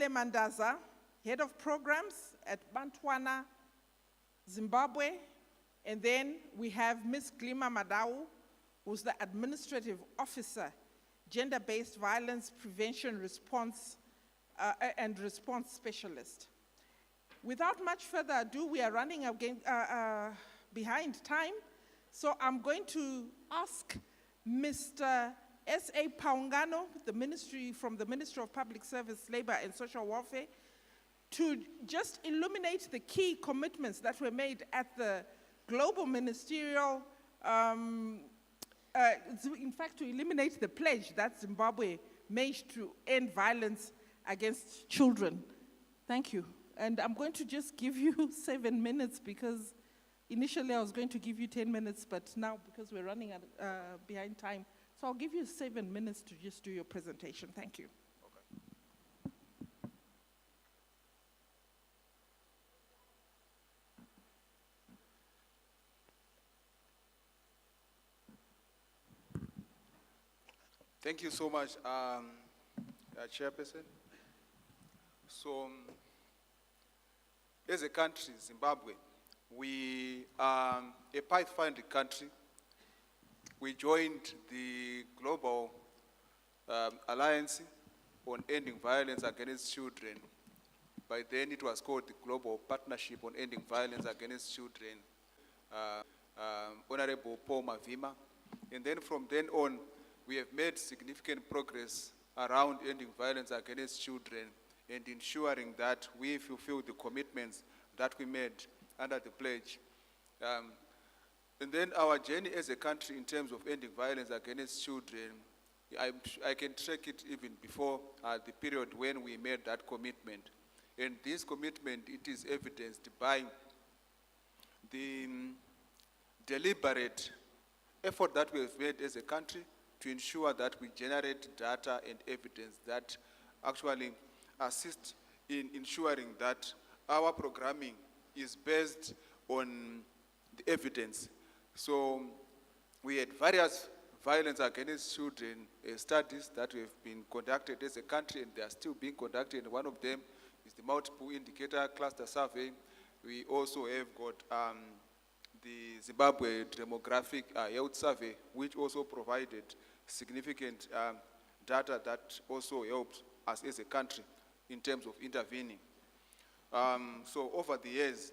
Mandaza, Head of Programs at Bantwana, Zimbabwe. And then we have Ms. Glima Madau, who's the Administrative Officer, Gender-Based Violence Prevention Response and Response Specialist. Without much further ado, we are running again, behind time. So I'm going to ask Mr. S.A. Paungano, from the Ministry of Public Service, Labor and Social Welfare, to just illuminate the key commitments that were made at the global ministerial, in fact, to eliminate the pledge that Zimbabwe made to end violence against children. Thank you. And I'm going to just give you 7 minutes because initially I was going to give you 10 minutes, but now because we're running behind time, so I'll give you 7 minutes to just do your presentation. Thank you. Okay. Thank you so much, Chairperson. So, as a country, Zimbabwe, we are a pathfinder country. We joined the Global Alliance on Ending Violence Against Children. By then it was called the Global Partnership on Ending Violence Against Children, Honorable Paul Mavima. And then from then on, we have made significant progress around ending violence against children and ensuring that we fulfill the commitments that we made under the pledge. And then our journey as a country in terms of ending violence against children, I can track it even before the period when we made that commitment. And this commitment, it is evidenced by the deliberate effort that we have made as a country to ensure that we generate data and evidence that actually assist in ensuring that our programming is based on the evidence. So we had various violence against children studies that have been conducted as a country, and they are still being conducted. One of them is the multiple indicator cluster survey. We also have got the Zimbabwe demographic health survey, which also provided significant data that also helped us as a country in terms of intervening. So over the years,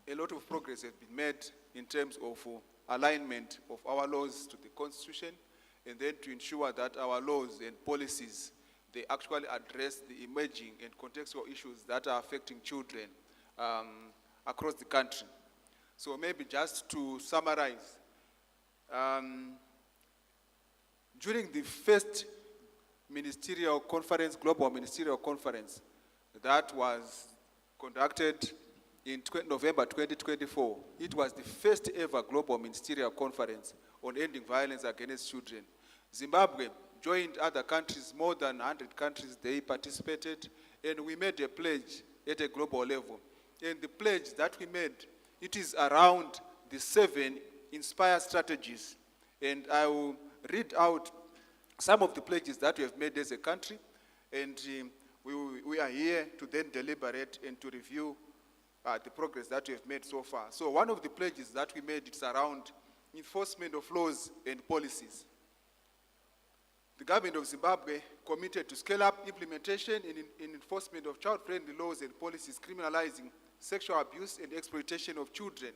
a lot of progress has been made in terms of alignment of our laws to the Constitution, and then to ensure that our laws and policies, they actually address the emerging and contextual issues that are affecting children across the country. So maybe just to summarize, during the first ministerial conference, global ministerial conference, that was conducted in November 2024, it was the first ever global ministerial conference on ending violence against children. Zimbabwe joined other countries, more than 100 countries, they participated, and we made a pledge at a global level. And the pledge that we made, it is around the 7 Inspire strategies. And I will read out some of the pledges that we have made as a country, and we are here to then deliberate and to review the progress that we have made so far. So one of the pledges that we made is around enforcement of laws and policies. The government of Zimbabwe committed to scale up implementation and enforcement of child-friendly laws and policies criminalizing sexual abuse and exploitation of children.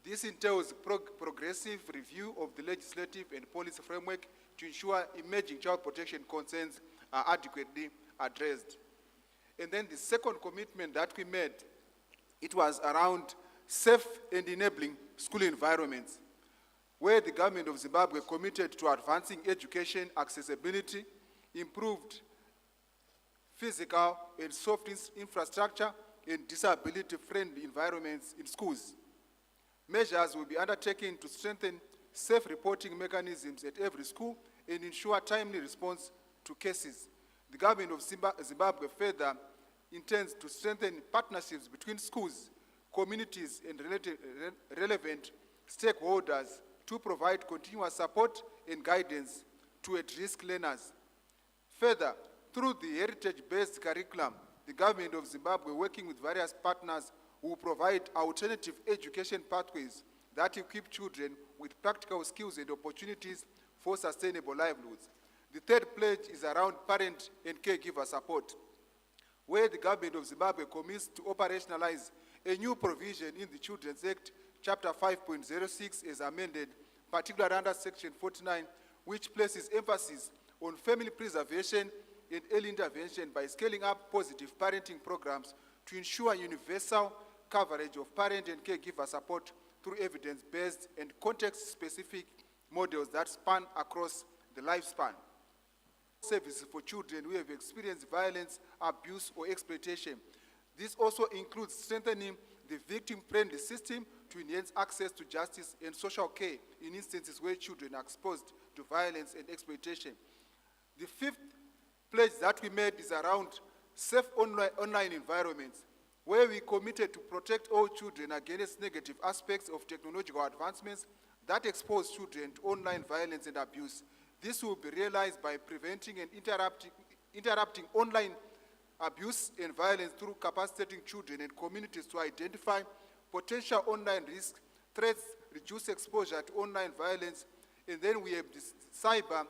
This entails progressive review of the legislative and policy framework to ensure emerging child protection concerns are adequately addressed. And then the second commitment that we made, it was around safe and enabling school environments, where the government of Zimbabwe committed to advancing education accessibility, improved physical and soft infrastructure, and disability-friendly environments in schools. Measures will be undertaken to strengthen safe reporting mechanisms at every school and ensure timely response to cases. The government of Zimbabwe further intends to strengthen partnerships between schools, communities, and relevant stakeholders to provide continuous support and guidance to at-risk learners. Further, Through the heritage-based curriculum, the government of Zimbabwe, working with various partners, will provide alternative education pathways that equip children with practical skills and opportunities for sustainable livelihoods. The third pledge is around parent and caregiver support, where the government of Zimbabwe commits to operationalize a new provision in the Children's Act, Chapter 5.06, as amended, particularly under Section 49, which places emphasis on family preservation and early intervention by scaling up positive parenting programs to ensure universal coverage of parent and caregiver support through evidence-based and context-specific models that span across the lifespan. Services for children who have experienced violence, abuse, or exploitation. This also includes strengthening the victim-friendly system to enhance access to justice and social care in instances where children are exposed to violence and exploitation. The fifth pledge that we made is around safe online environments, where we committed to protect all children against negative aspects of technological advancements that expose children to online violence and abuse. This will be realized by preventing and interrupting online abuse and violence through capacitating children and communities to identify potential online risks, threats, reduce exposure to online violence, and then we have this cyber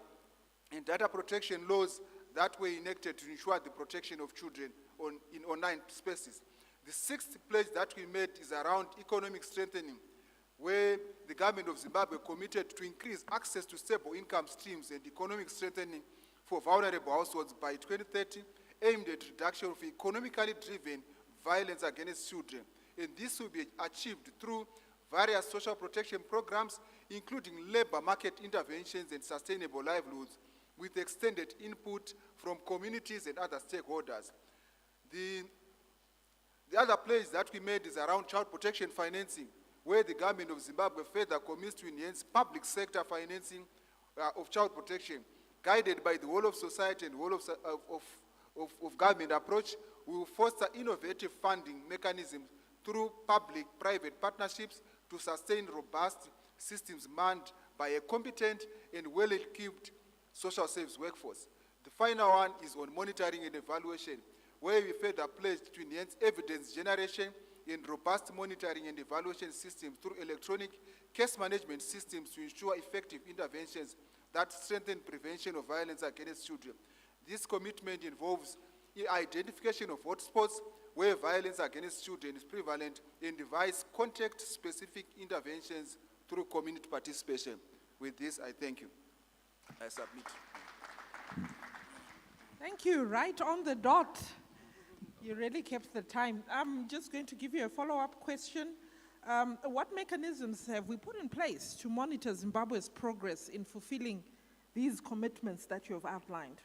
and data protection laws that were enacted to ensure the protection of children in online spaces. The sixth pledge that we made is around economic strengthening, where the government of Zimbabwe committed to increase access to stable income streams and economic strengthening for vulnerable households by 2030, aimed at reduction of economically driven violence against children. And this will be achieved through various social protection programs, including labor market interventions and sustainable livelihoods, with extended input from communities and other stakeholders. The other pledge that we made is around child protection financing, where the government of Zimbabwe further commits to enhance public sector financing of child protection. Guided by the whole of society and whole of government approach, we will foster innovative funding mechanisms through public-private partnerships to sustain robust systems manned by a competent and well-equipped social service workforce. The final one is on monitoring and evaluation, where we further pledge to enhance evidence generation and robust monitoring and evaluation systems through electronic case management systems to ensure effective interventions that strengthen prevention of violence against children. This commitment involves the identification of hotspots where violence against children is prevalent and devise context-specific interventions through community participation. With this, I thank you. I submit. Thank you. Right on the dot. You really kept the time. I'm just going to give you a follow-up question. What mechanisms have we put in place to monitor Zimbabwe's progress in fulfilling these commitments that you have outlined?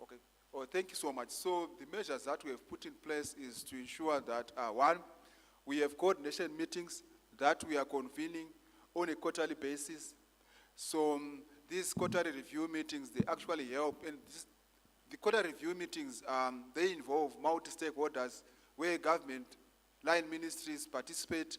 Okay. Oh, thank you so much. So the measures that we have put in place is to ensure that, one, we have coordination meetings that we are convening on a quarterly basis. So these quarterly review meetings, they actually help. And the quarterly review meetings, they involve multi-stakeholders where government, line ministries participate,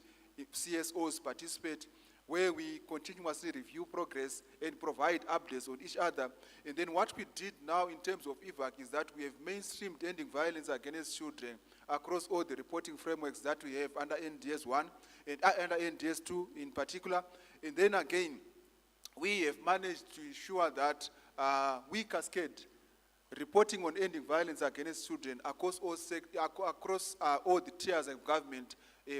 CSOs participate, where we continuously review progress and provide updates on each other. And then what we did now in terms of EVAC is that we have mainstreamed ending violence against children across all the reporting frameworks that we have under NDS 1 and under NDS 2 in particular. And then again, we have managed to ensure that we cascade reporting on ending violence against children across all the tiers of government,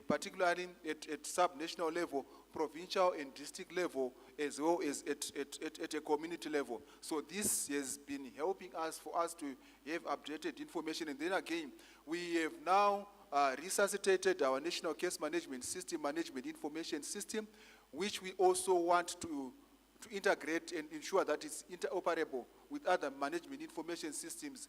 particularly at sub-national level, provincial and district level, as well as at a community level. So this has been helping us for us to have updated information. And then again, we have now resuscitated our National Case Management System, Management Information System, which we also want to integrate and ensure that it's interoperable with other management information systems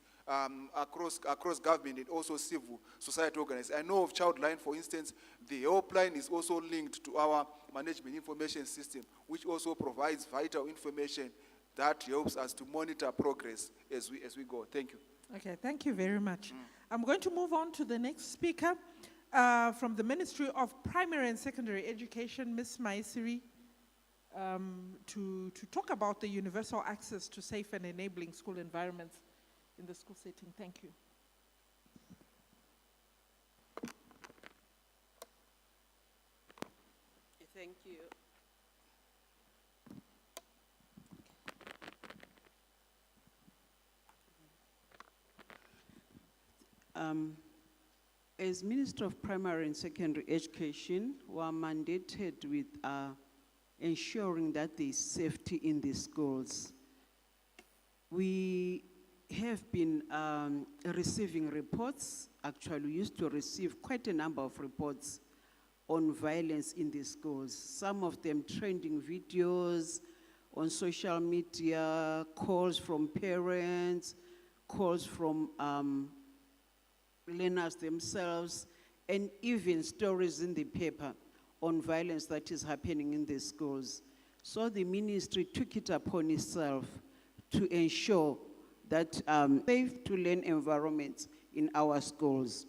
across government and also civil society organizations. I know of Childline, for instance, the helpline is also linked to our management information system, which also provides vital information that helps us to monitor progress as we go. Thank you. Okay, thank you very much. I'm going to move on to the next speaker from the Ministry of Primary and Secondary Education, Ms. Maisiri. To talk about the universal access to safe and enabling school environments in the school setting. Thank you. Thank you. As Minister of Primary and Secondary Education, we are mandated with ensuring that there is safety in the schools. We have been receiving reports. Actually, we used to receive quite a number of reports on violence in the schools. Some of them trending videos on social media, calls from parents, calls from learners themselves, and even stories in the paper on violence that is happening in the schools. So the ministry took it upon itself to ensure that safe to learn environments in our schools.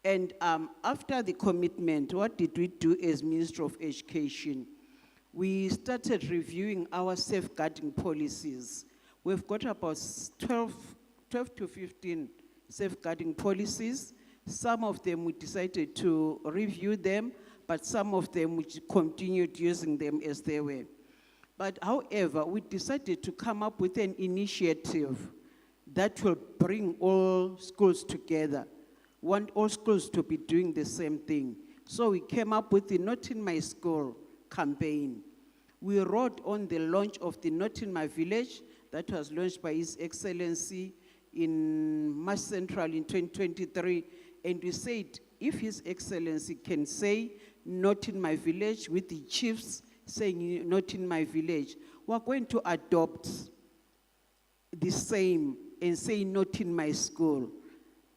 And after the commitment, what did we do as Ministry of Education? We started reviewing our safeguarding policies. We've got about 12 to 15 safeguarding policies. Some of them we decided to review them, but some of them we continued using them as they were. But however, we decided to come up with an initiative that will bring all schools together. Want all schools to be doing the same thing. So we came up with the Not in My School campaign. We wrote on the launch of the Not in My Village that was launched by His Excellency in March Central in 2023, and we said, if His Excellency can say Not in My Village with the chiefs saying Not in My Village, we're going to adopt the same and say Not in My School.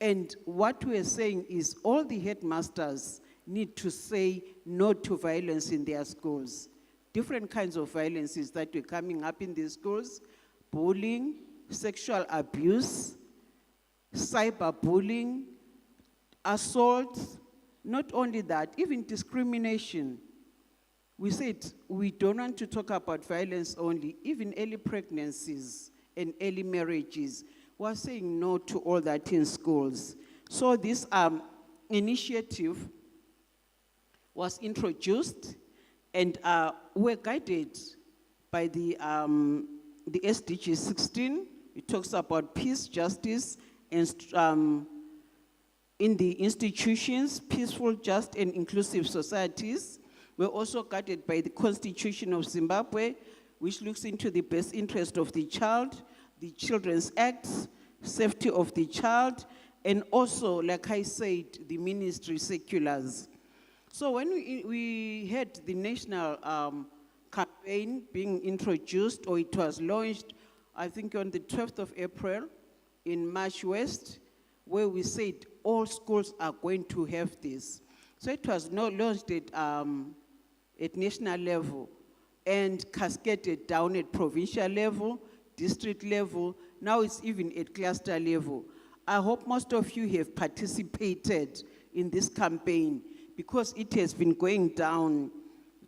And what we're saying is all the headmasters need to say no to violence in their schools. Different kinds of violences that were coming up in the schools: bullying, sexual abuse, cyberbullying, assault. Not only that, even discrimination. We said we don't want to talk about violence only, even early pregnancies and early marriages. We're saying no to all that in schools. So this initiative was introduced, and we're guided by the SDG 16. It talks about peace, justice, and in the institutions, peaceful, just, and inclusive societies. We're also guided by the Constitution of Zimbabwe, which looks into the best interest of the child, the Children's Act, safety of the child, and also, like I said, the ministry circulars. So when we had the national campaign being introduced, or it was launched, I think on the 12th of April in March West, where we said all schools are going to have this. So it was not launched at national level and cascaded down at provincial level, district level. Now it's even at cluster level. I hope most of you have participated in this campaign because it has been going down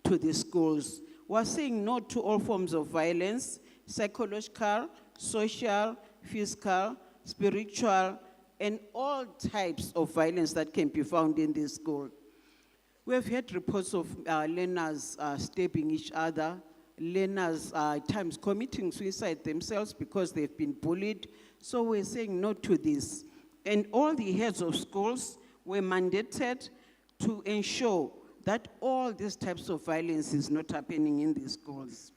to the schools. We're saying no to all forms of violence: psychological, social, physical, spiritual, and all types of violence that can be found in the school. We have had reports of learners stabbing each other, learners at times committing suicide themselves because they've been bullied. So we're saying no to this. And all the heads of schools were mandated to ensure that all these types of violence is not happening in the schools.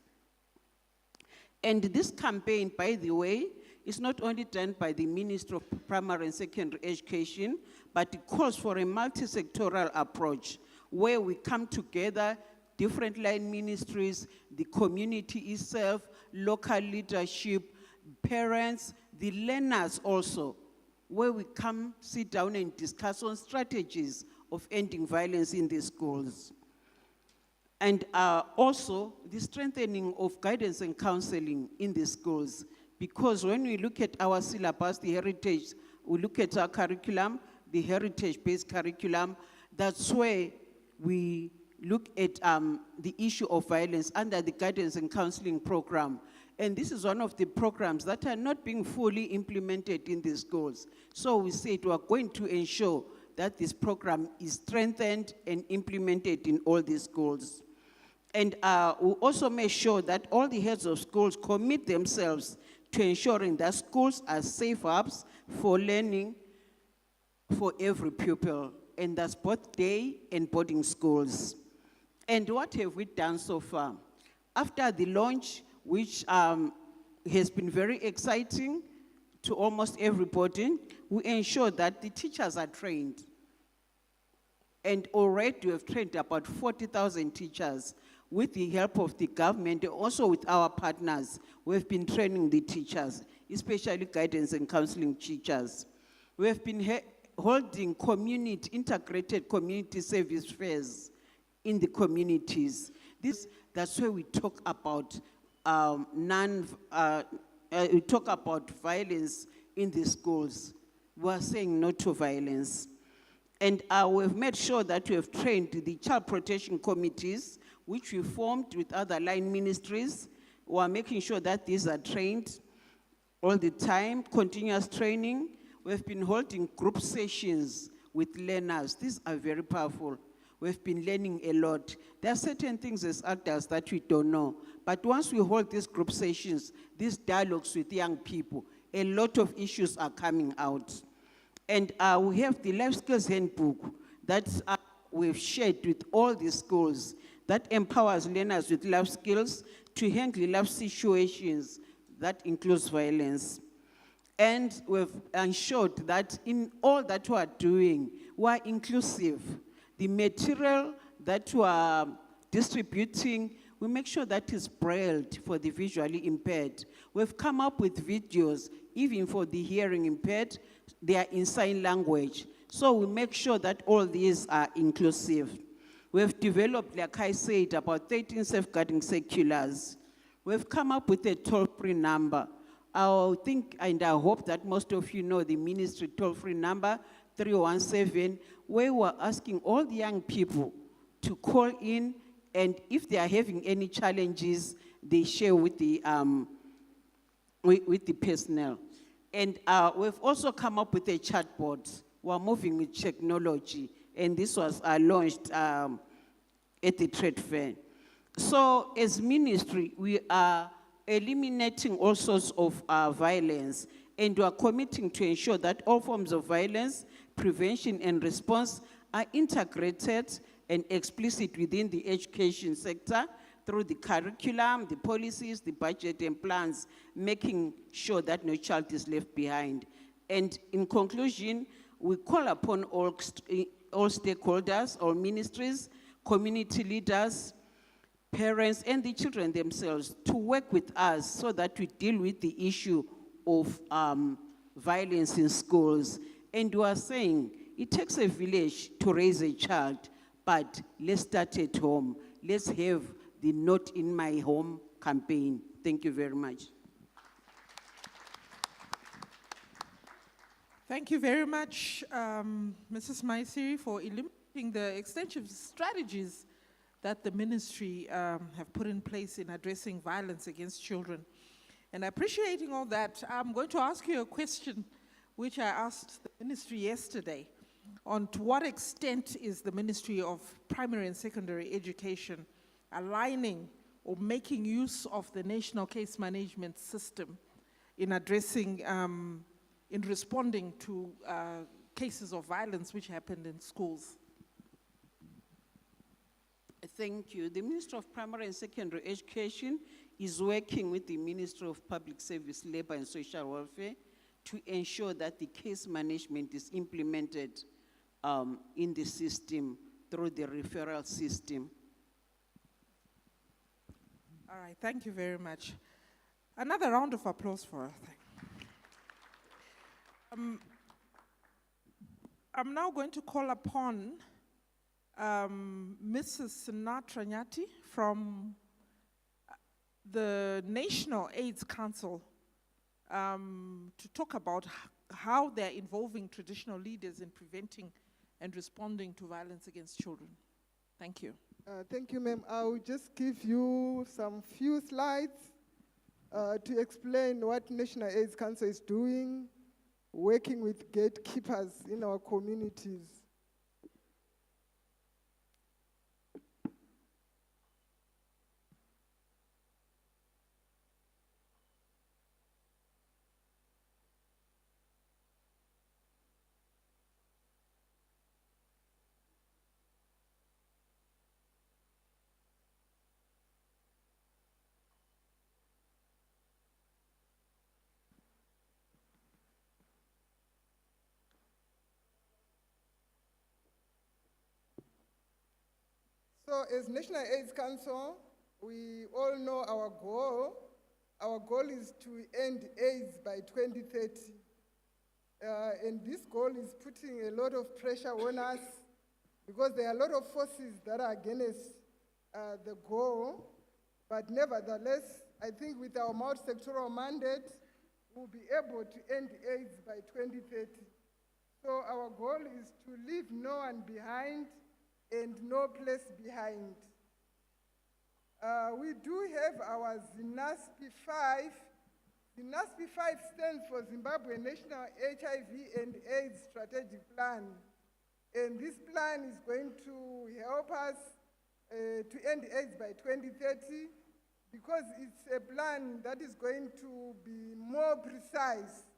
And this campaign, by the way, is not only done by the Ministry of Primary and Secondary Education, but it calls for a multi-sectoral approach where we come together, different line ministries, the community itself, local leadership, parents, the learners also, where we come, sit down and discuss on strategies of ending violence in the schools. And also the strengthening of guidance and counseling in the schools. Because when we look at our syllabus, the heritage, we look at our curriculum, the heritage-based curriculum, that's where we look at the issue of violence under the guidance and counseling program. And this is one of the programs that are not being fully implemented in the schools. So we said we are going to ensure that this program is strengthened and implemented in all the schools. And we also make sure that all the heads of schools commit themselves to ensuring that schools are safe hubs for learning for every pupil, and that's both day and boarding schools. And what have we done so far? After the launch, which has been very exciting to almost everybody, we ensure that the teachers are trained. And already we have trained about 40,000 teachers with the help of the government, and also with our partners. We've been training the teachers, especially guidance and counseling teachers. We have been holding integrated community service fairs in the communities. That's where we talk about we talk about violence in the schools. We are saying no to violence. And we've made sure that we have trained the child protection committees, which we formed with other line ministries. We are making sure that these are trained all the time, continuous training. We've been holding group sessions with learners. These are very powerful. We've been learning a lot. There are certain things as adults that we don't know. But once we hold these group sessions, these dialogues with young people, a lot of issues are coming out. And we have the life skills handbook that we've shared with all the schools that empowers learners with life skills to handle life situations that includes violence. And we've ensured that in all that we are doing, we are inclusive. The material that we are distributing, we make sure that is brailled for the visually impaired. We've come up with videos, even for the hearing impaired, they are in sign language. So we make sure that all these are inclusive. We've developed, like I said, about 13 safeguarding circulars. We've come up with a toll-free number. I think and I hope that most of you know the ministry toll-free number, 317, where we're asking all the young people to call in, and if they are having any challenges, they share with the personnel. And we've also come up with a chatbot. We're moving with technology, and this was launched at the trade fair. So as ministry, we are eliminating all sorts of violence, and we are committing to ensure that all forms of violence, prevention and response are integrated and explicit within the education sector through the curriculum, the policies, the budget and plans, making sure that no child is left behind. And in conclusion, we call upon all stakeholders, all ministries, community leaders, parents and the children themselves to work with us so that we deal with the issue of violence in schools. And we are saying it takes a village to raise a child, but let's start at home. Let's have the Not in My Home campaign. Thank you very much. Thank you very much, Mrs. Maisiri, for illuminating the extensive strategies that the ministry have put in place in addressing violence against children. And appreciating all that, I'm going to ask you a question which I asked the ministry yesterday, on to what extent is the Ministry of Primary and Secondary Education aligning or making use of the National Case Management System in addressing, in responding to cases of violence which happened in schools? Thank you. The Ministry of Primary and Secondary Education is working with the Ministry of Public Service, Labor and Social Welfare to ensure that the case management is implemented in the system through the referral system. All right, thank you very much. Another round of applause for her. I'm now going to call upon Mrs. Sinatra Nyati from the National AIDS Council to talk about how they're involving traditional leaders in preventing and responding to violence against children. Thank you. Thank you, ma'am. I'll just give you some few slides to explain what National AIDS Council is doing, working with gatekeepers in our communities. So as National AIDS Council, we all know our goal. Our goal is to end AIDS by 2030. And this goal is putting a lot of pressure on us because there are a lot of forces that are against the goal. But nevertheless, I think with our multi-sectoral mandate, we'll be able to end AIDS by 2030. So our goal is to leave no one behind and no place behind. We do have our ZINASP 5. ZINASP 5 stands for Zimbabwe National HIV and AIDS Strategic Plan. And this plan is going to help us to end AIDS by 2030 because it's a plan that is going to be more precise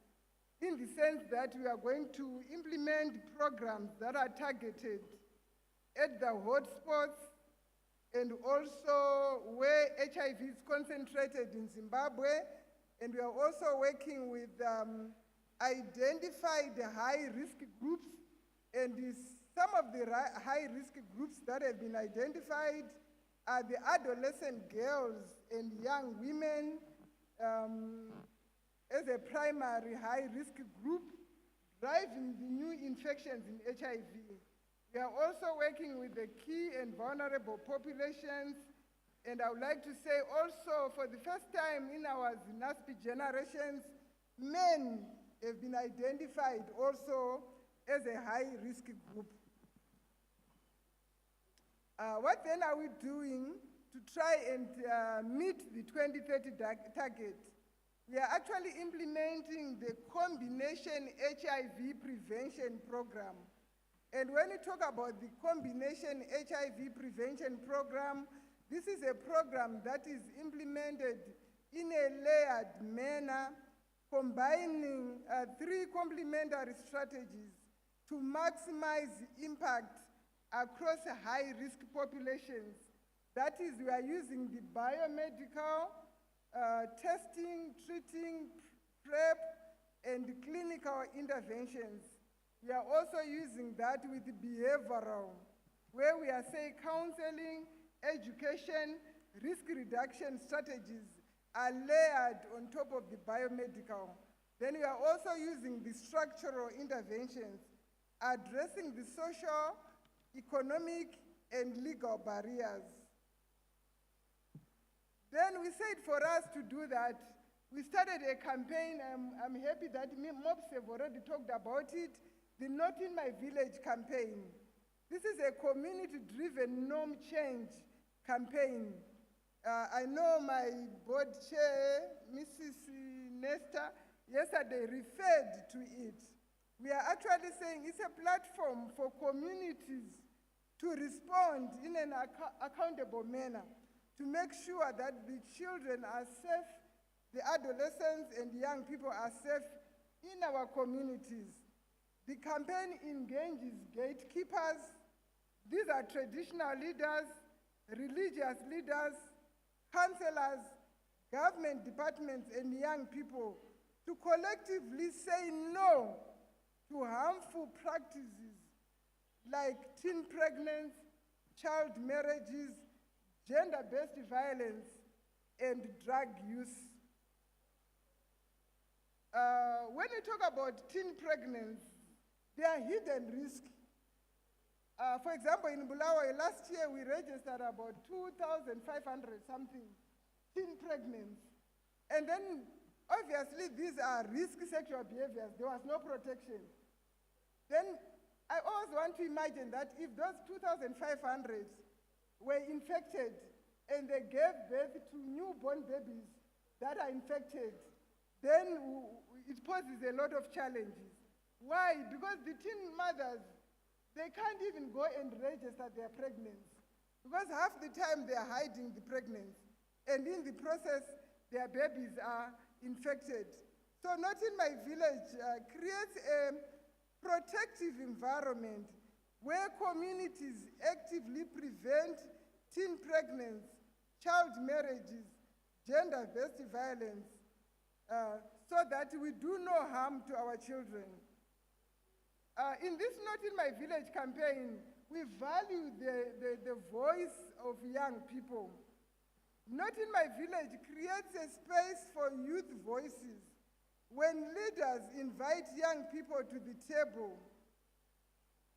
in the sense that we are going to implement programs that are targeted at the hotspots and also where HIV is concentrated in Zimbabwe. And we are also working with identified high-risk groups. And some of the high-risk groups that have been identified are the adolescent girls and young women as a primary high-risk group driving the new infections in HIV. We are also working with the key and vulnerable populations, and I would like to say also for the first time in our ZINASP generations, men have been identified also as a high-risk group. What then are we doing to try and meet the 2030 target? We are actually implementing the combination HIV prevention program. And when we talk about the combination HIV prevention program, this is a program that is implemented in a layered manner, combining 3 complementary strategies to maximize impact across high-risk populations. That is, we are using the biomedical, testing, treating, PrEP, and clinical interventions. We are also using that with behavioral, where we are saying counseling, education, risk reduction strategies are layered on top of the biomedical. Then we are also using the structural interventions, addressing the social, economic, and legal barriers. Then we said for us to do that, we started a campaign. I'm happy that MOPS have already talked about it, the Not in My Village campaign. This is a community-driven norm change campaign. I know my board chair, Mrs. Nestor, yesterday referred to it. We are actually saying it's a platform for communities to respond in an accountable manner, to make sure that the children are safe, the adolescents and young people are safe in our communities. The campaign engages gatekeepers. These are traditional leaders, religious leaders, counselors, government departments, and young people to collectively say no to harmful practices like teen pregnancy, child marriages, gender-based violence, and drug use. When we talk about teen pregnancy, there are hidden risks. For example, in Bulawayo, last year we registered about 2,500 something teen pregnancies. And then, obviously, these are risky sexual behaviors. There was no protection. Then, I always want to imagine that if those 2,500 were infected and they gave birth to newborn babies, that are infected, then it poses a lot of challenges. Why? Because the teen mothers, they can't even go and register their pregnancy because half the time they are hiding the pregnancy, and in the process, their babies are infected. So Not in My Village creates a protective environment where communities actively prevent teen pregnancy, child marriages, gender-based violence, so that we do no harm to our children. In this Not in My Village campaign, we value the voice of young people. Not in My Village creates a space for youth voices. When leaders invite young people to the table,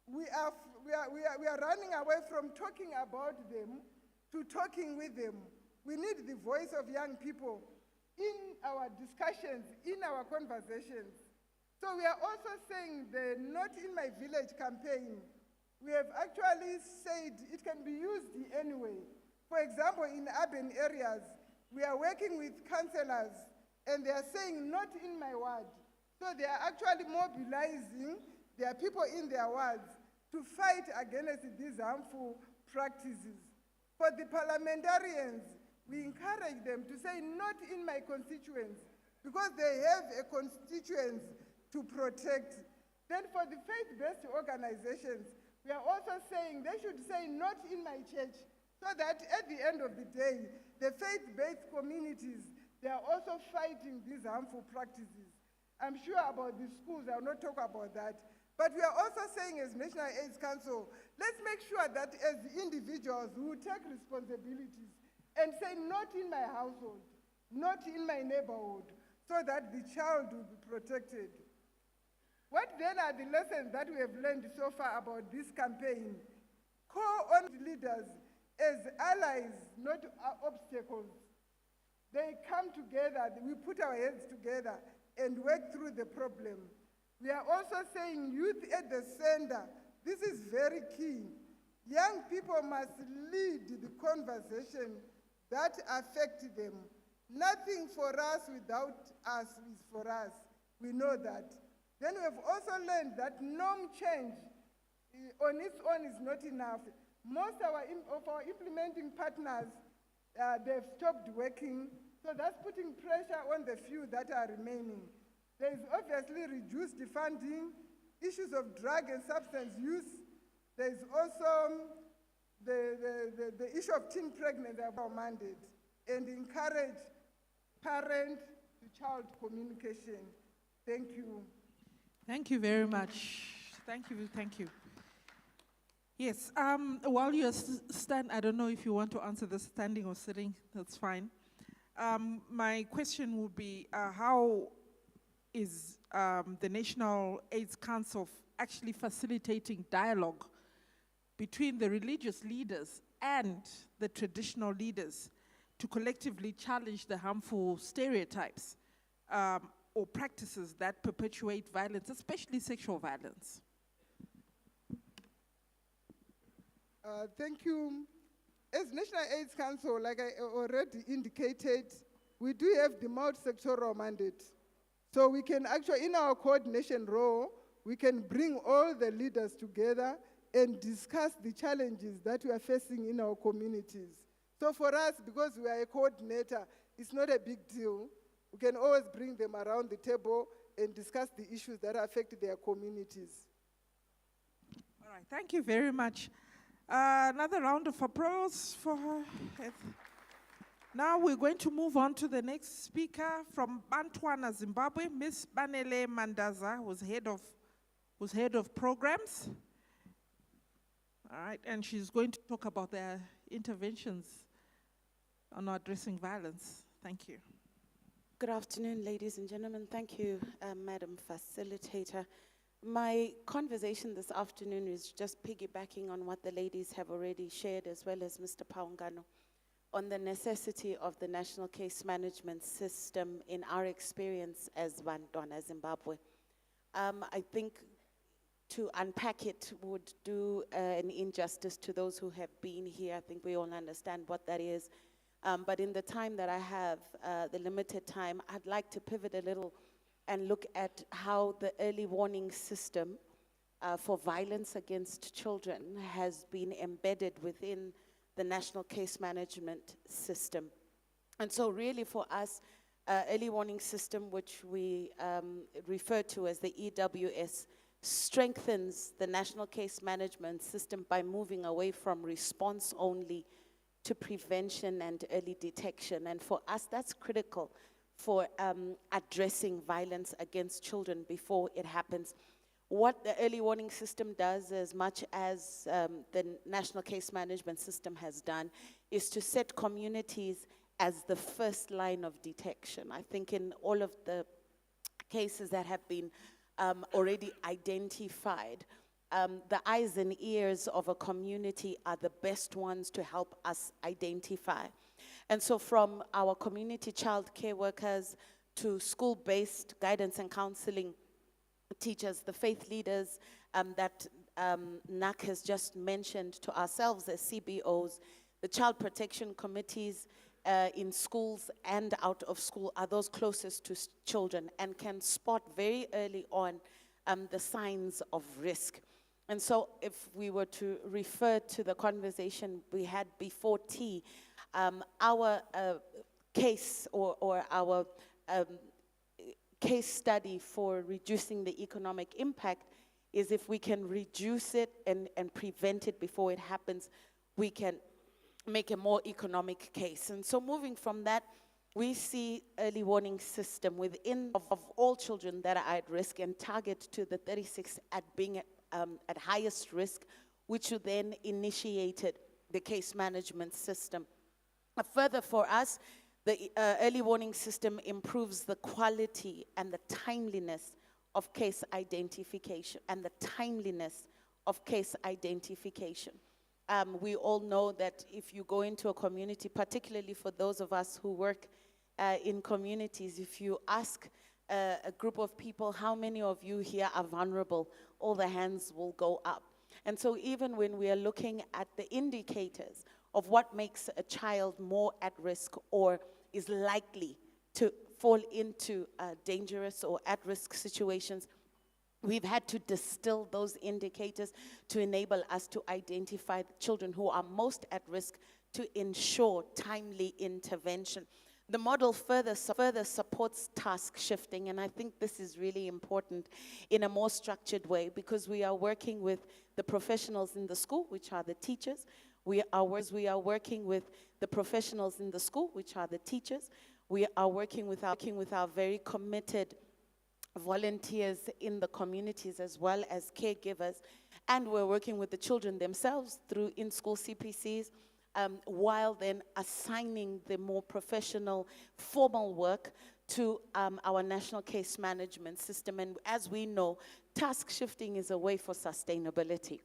we are running away from talking about them to talking with them. We need the voice of young people in our discussions, in our conversations. So we are also saying the Not in My Village campaign, we have actually said it can be used anyway. For example, in urban areas, we are working with councillors and they are saying not in my ward. So they are actually mobilizing their people in their wards to fight against these harmful practices. For the parliamentarians, we encourage them to say not in my constituents because they have a constituents to protect. Then for the faith-based organizations, we are also saying they should say not in my church so that at the end of the day, the faith-based communities, they are also fighting these harmful practices. I'm sure about the schools, I will not talk about that. But we are also saying as National AIDS Council, let's make sure that as individuals who take responsibilities and say not in my household, not in my neighborhood, so that the child will be protected. What then are the lessons that we have learned so far about this campaign? Co-owned leaders as allies, not obstacles. They come together, we put our heads together and work through the problem. We are also saying youth at the center. This is very key. Young people must lead the conversation that affect them. Nothing for us without us is for us. We know that. Then we have also learned that norm change on its own is not enough. Most of our implementing partners, they've stopped working, so that's putting pressure on the few that are remaining. There is obviously reduced funding, issues of drug and substance use. There is also the issue of teen pregnancy, our mandate, and encourage parent-to-child communication. Thank you. Thank you very much. Thank you, thank you. Yes, while you're I don't know if you want to answer this standing or sitting, that's fine. My question would be, how is the National AIDS Council actually facilitating dialogue between the religious leaders and the traditional leaders to collectively challenge the harmful stereotypes or practices that perpetuate violence, especially sexual violence? Thank you. As National AIDS Council, like I already indicated, we do have the multi-sectoral mandate. So we can actually, in our coordination role, we can bring all the leaders together and discuss the challenges that we are facing in our communities. So for us, because we are a coordinator, it's not a big deal. We can always bring them around the table and discuss the issues that affect their communities. All right, thank you very much. Another round of applause for her. Now we're going to move on to the next speaker from Bantwana, Zimbabwe, Ms. Banele Mandaza, who's head of programs. All right, and she's going to talk about their interventions on addressing violence. Thank you. Good afternoon, ladies and gentlemen. Thank you, Madam Facilitator. My conversation this afternoon is just piggybacking on what the ladies have already shared, as well as Mr. Paungano, on the necessity of the national case management system in our experience as Bantwana, Zimbabwe. I think to unpack it would do an injustice to those who have been here. I think we all understand what that is. But in the time that I have, the limited time, I'd like to pivot a little and look at how the early warning system for violence against children has been embedded within the National Case Management System. And so really for us, early warning system, which we refer to as the EWS, strengthens the National Case Management System by moving away from response only to prevention and early detection. And for us, that's critical for addressing violence against children before it happens. What the early warning system does, as much as the National Case Management System has done, is to set communities as the first line of detection. I think in all of the cases that have been already identified, the eyes and ears of a community are the best ones to help us identify. And so from our community child care workers to school-based guidance and counseling teachers, the faith leaders that NAC has just mentioned, to ourselves as CBOs, the child protection committees in schools and out of school are those closest to children and can spot very early on the signs of risk. And so if we were to refer to the conversation we had before tea, our case or our case study for reducing the economic impact is if we can reduce it and prevent it before it happens, we can make a more economic case. And so moving from that, we see early warning system within of all children that are at risk and target to the 36 at being at highest risk, which then initiated the case management system. Further for us, the early warning system improves the quality and the timeliness of case identification We all know that if you go into a community, particularly for those of us who work in communities, if you ask a group of people, how many of you here are vulnerable, all the hands will go up. And so even when we are looking at the indicators of what makes a child more at risk or is likely to fall into dangerous or at-risk situations, we've had to distill those indicators to enable us to identify the children who are most at risk to ensure timely intervention. The model further supports task shifting, and I think this is really important in a more structured way because we are working with the professionals in the school, which are the teachers. We are working with the professionals in the school, which are the teachers. We are working with our very committed volunteers in the communities as well as caregivers, and we're working with the children themselves through in-school CPCs, while then assigning the more professional, formal work to our National Case Management System. And as we know, task shifting is a way for sustainability.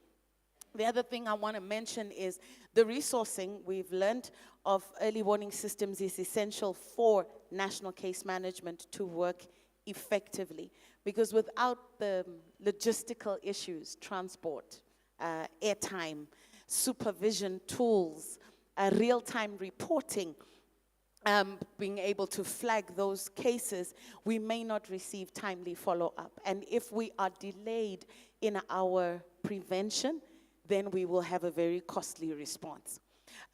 The other thing I want to mention is the resourcing we've learned of early warning systems is essential for national case management to work effectively, because without the logistical issues, transport, airtime, supervision tools, real-time reporting, being able to flag those cases, we may not receive timely follow-up. And if we are delayed in our prevention, then we will have a very costly response.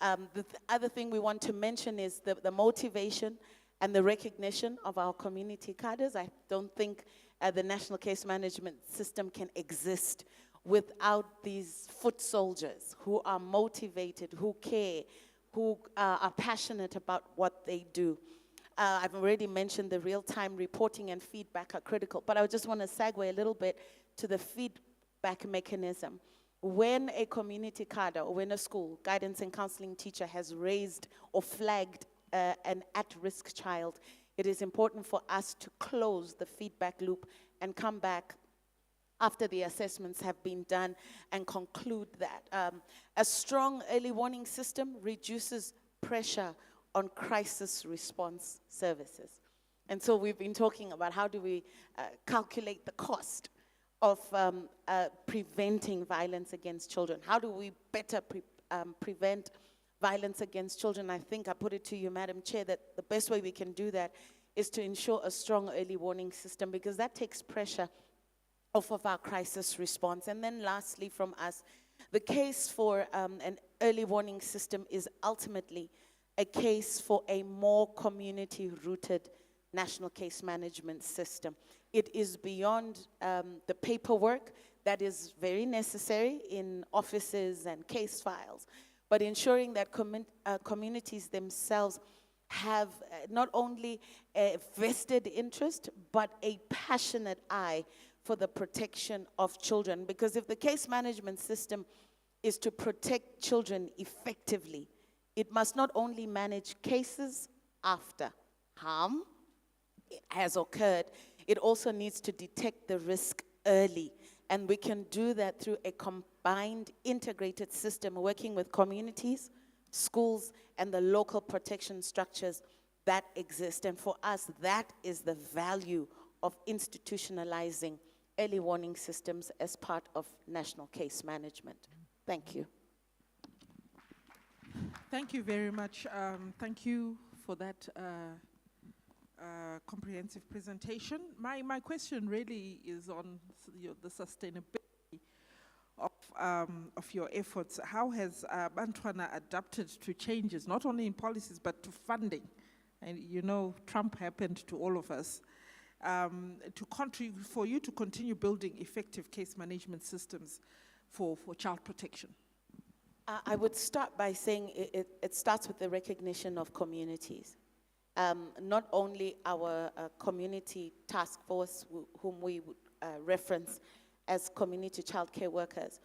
The other thing we want to mention is the motivation and the recognition of our community cadres. I don't think the National Case Management System can exist without these foot soldiers who are motivated, who care, who are passionate about what they do. I've already mentioned the real-time reporting and feedback are critical, but I just want to segue a little bit to the feedback mechanism. When a community cadre or when a school guidance and counseling teacher has raised or flagged an at-risk child, it is important for us to close the feedback loop and come back after the assessments have been done and conclude that. A strong early warning system reduces pressure on crisis response services. And so we've been talking about how do we calculate the cost of preventing violence against children. How do we better prevent violence against children, I think I put it to you, Madam Chair, that the best way we can do that is to ensure a strong early warning system, because that takes pressure off of our crisis response. And then lastly from us, the case for an early warning system is ultimately a case for a more community-rooted national case management system. It is beyond the paperwork that is very necessary in offices and case files, but ensuring that communities themselves have not only a vested interest, but a passionate eye for the protection of children. Because if the case management system is to protect children effectively, it must not only manage cases after harm has occurred, it also needs to detect the risk early. And we can do that through a combined, integrated system working with communities, schools, and the local protection structures that exist. And for us, that is the value of institutionalizing early warning systems as part of national case management. Thank you. Thank you very much. Thank you for that comprehensive presentation. My question really is on the sustainability of your efforts. How has Bantwana adapted to changes, not only in policies, but to funding? And you know, Trump happened to all of us. For you to continue building effective case management systems for child protection? I would start by saying it starts with the recognition of communities. Not only our community task force, whom we would reference as community child care workers,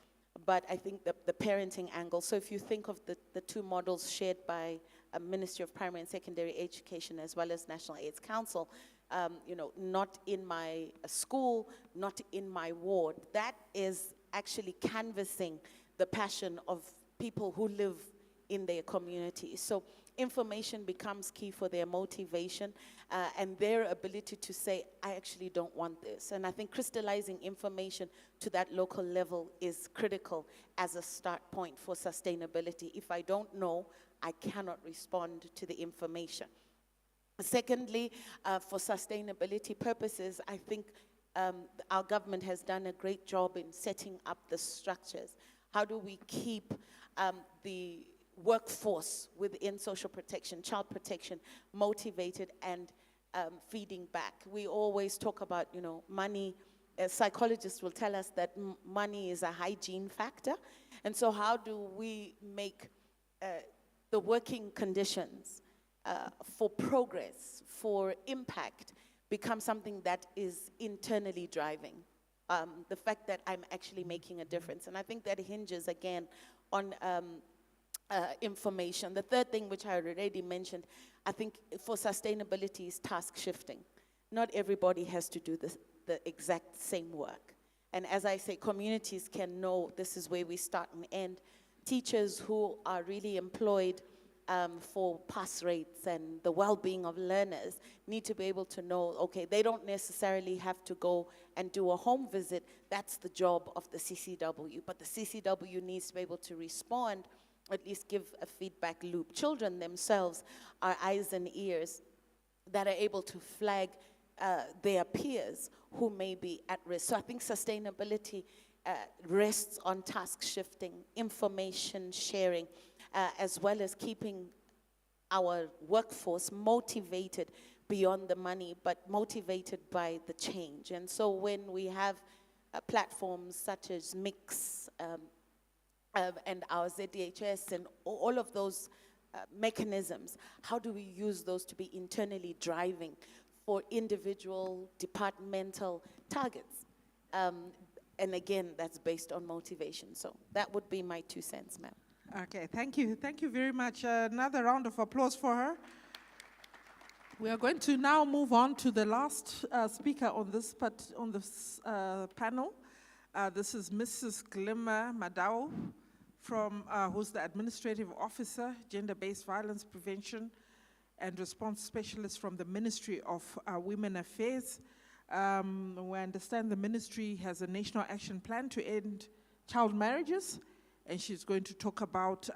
but I think the parenting angle. So if you think of the two models shared by Ministry of Primary and Secondary Education as well as National AIDS Council, you know, not in my school, not in my ward, that is actually canvassing the passion of people who live in their community. So information becomes key for their motivation and their ability to say, I actually don't want this. And I think crystallizing information to that local level is critical as a start point for sustainability. If I don't know, I cannot respond to the information. Secondly, for sustainability purposes, I think our government has done a great job in setting up the structures. How do we keep the workforce within social protection, child protection, motivated and feeding back? We always talk about, you know, money. Psychologists will tell us that money is a hygiene factor. And so how do we make the working conditions for progress, for impact, become something that is internally driving? The fact that I'm actually making a difference. And I think that hinges, again, on information. The third thing, which I already mentioned, I think for sustainability is task shifting. Not everybody has to do the exact same work. And as I say, communities can know this is where we start and end. Teachers who are really employed for pass rates and the well-being of learners need to be able to know, okay, they don't necessarily have to go and do a home visit. That's the job of the CCW. But the CCW needs to be able to respond, at least give a feedback loop. Children themselves are eyes and ears that are able to flag their peers who may be at risk. So I think sustainability rests on task shifting, information sharing, as well as keeping our workforce motivated beyond the money, but motivated by the change. And so when we have platforms such as Mix and our ZDHS and all of those mechanisms, how do we use those to be internally driving for individual departmental targets? And again, that's based on motivation. So that would be my 2 cents, ma'am. Okay, thank you. Thank you very much. Another round of applause for her. We are going to now move on to the last speaker on this panel. This is Mrs. Glima Madao, who's the Administrative Officer, Gender-Based Violence Prevention and Response Specialist from the Ministry of Women Affairs. We understand the ministry has a national action plan to end child marriages and she's going to talk about,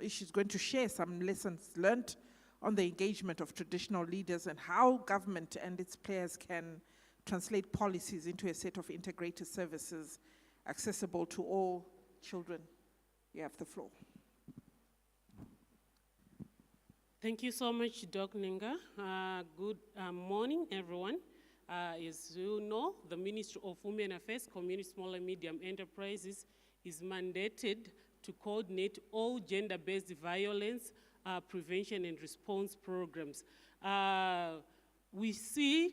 she's going to share some lessons learned on the engagement of traditional leaders and how government and its players can translate policies into a set of integrated services accessible to all children. You have the floor. Thank you so much, Doc Nenga. Good morning, everyone. As you know, the Ministry of Women Affairs, Community, Small and Medium Enterprises is mandated to coordinate all gender-based violence prevention and response programs. We see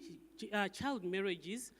child marriages,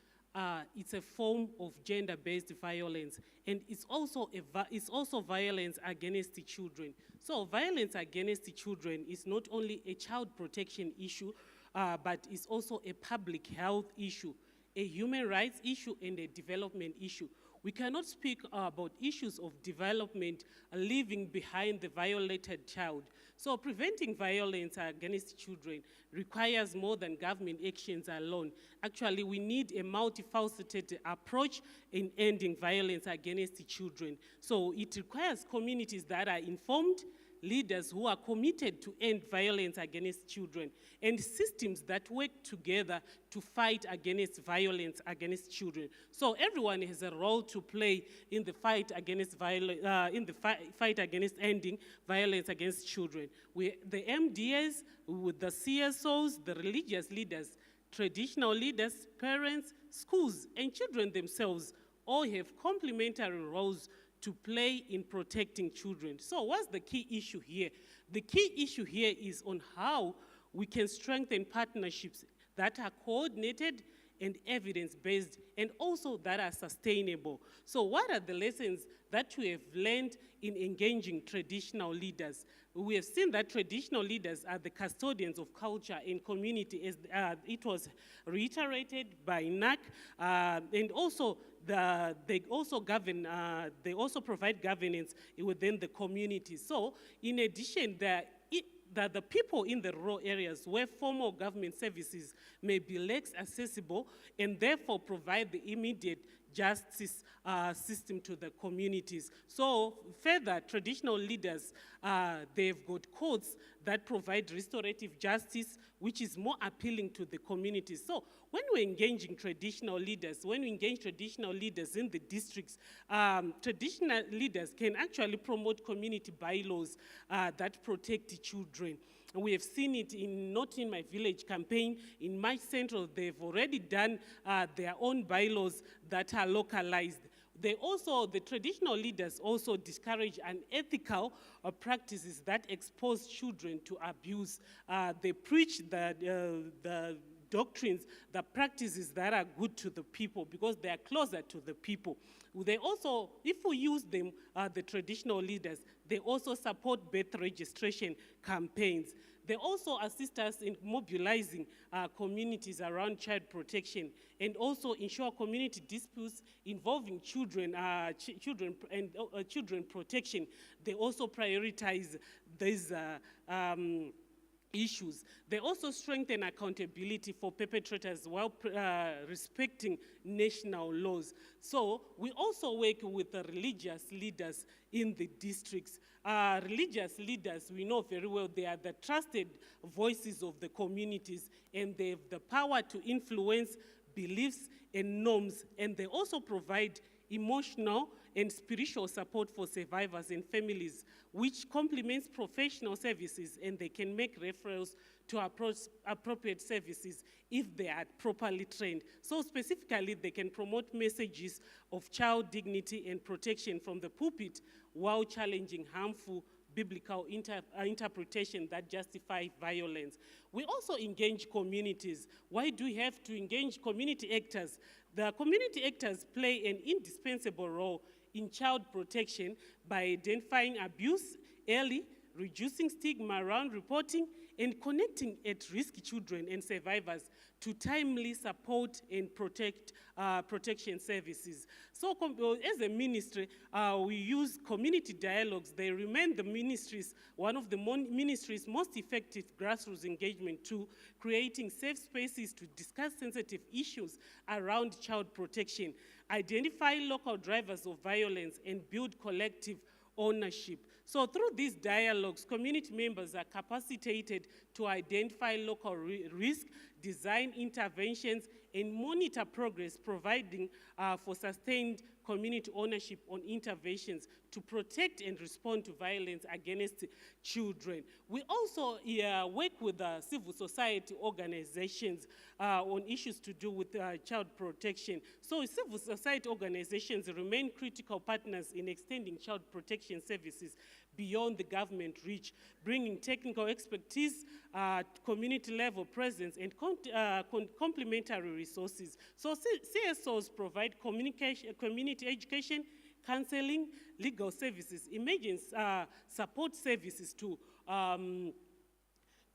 it's a form of gender-based violence, and it's also violence against the children. So violence against the children is not only a child protection issue, but it's also a public health issue, a human rights issue, and a development issue. We cannot speak about issues of development leaving behind the violated child. So preventing violence against children requires more than government actions alone. Actually, we need a multifaceted approach in ending violence against the children. So it requires communities that are informed, leaders who are committed to end violence against children, and systems that work together to fight against violence against children. So everyone has a role to play in the fight against fight against ending violence against children. The MDAs, with the CSOs, the religious leaders, traditional leaders, parents, schools, and children themselves all have complementary roles to play in protecting children. So what's the key issue here? The key issue here is on how we can strengthen partnerships that are coordinated and evidence-based, and also that are sustainable. So what are the lessons that we have learned in engaging traditional leaders? We have seen that traditional leaders are the custodians of culture and community, as it was reiterated by NAC, and also they also govern, they also provide governance within the community. So in addition, that the people in the rural areas where formal government services may be less accessible and therefore provide the immediate justice system to the communities. So further, traditional leaders, they've got codes that provide restorative justice, which is more appealing to the communities. So when we're engaging traditional leaders, when we engage traditional leaders in the districts, traditional leaders can actually promote community bylaws that protect the children. We have seen it in Not in My Village campaign. In March Central, they've already done their own bylaws that are localized. The traditional leaders also discourage unethical practices that expose children to abuse. They preach the doctrines, the practices that are good to the people because they are closer to the people. They also, if we use them, the traditional leaders, they also support birth registration campaigns. They also assist us in mobilizing communities around child protection and also ensure community disputes involving children, children protection. They also prioritize these issues. They also strengthen accountability for perpetrators while respecting national laws. So we also work with the religious leaders in the districts. Religious leaders, we know very well, they are the trusted voices of the communities, and they have the power to influence beliefs and norms, and they also provide emotional and spiritual support for survivors and families, which complements professional services, and they can make referrals to appropriate services if they are properly trained. So specifically, they can promote messages of child dignity and protection from the pulpit while challenging harmful biblical interpretation that justify violence. We also engage communities. Why do we have to engage community actors? The community actors play an indispensable role in child protection by identifying abuse early, reducing stigma around reporting, and connecting at-risk children and survivors to timely support and protection services. So as a ministry, we use community dialogues. They remain the ministry's, one of the ministry's most effective grassroots engagement tool, creating safe spaces to discuss sensitive issues around child protection, identify local drivers of violence, and build collective ownership. So through these dialogues, community members are capacitated to identify local risk, design interventions, and monitor progress, providing for sustained community ownership on interventions to protect and respond to violence against children. We also work with civil society organizations on issues to do with child protection. So civil society organizations remain critical partners in extending child protection services beyond the government reach, bringing technical expertise, community-level presence, and complementary resources. So CSOs provide community education, counseling, legal services, emergency support services to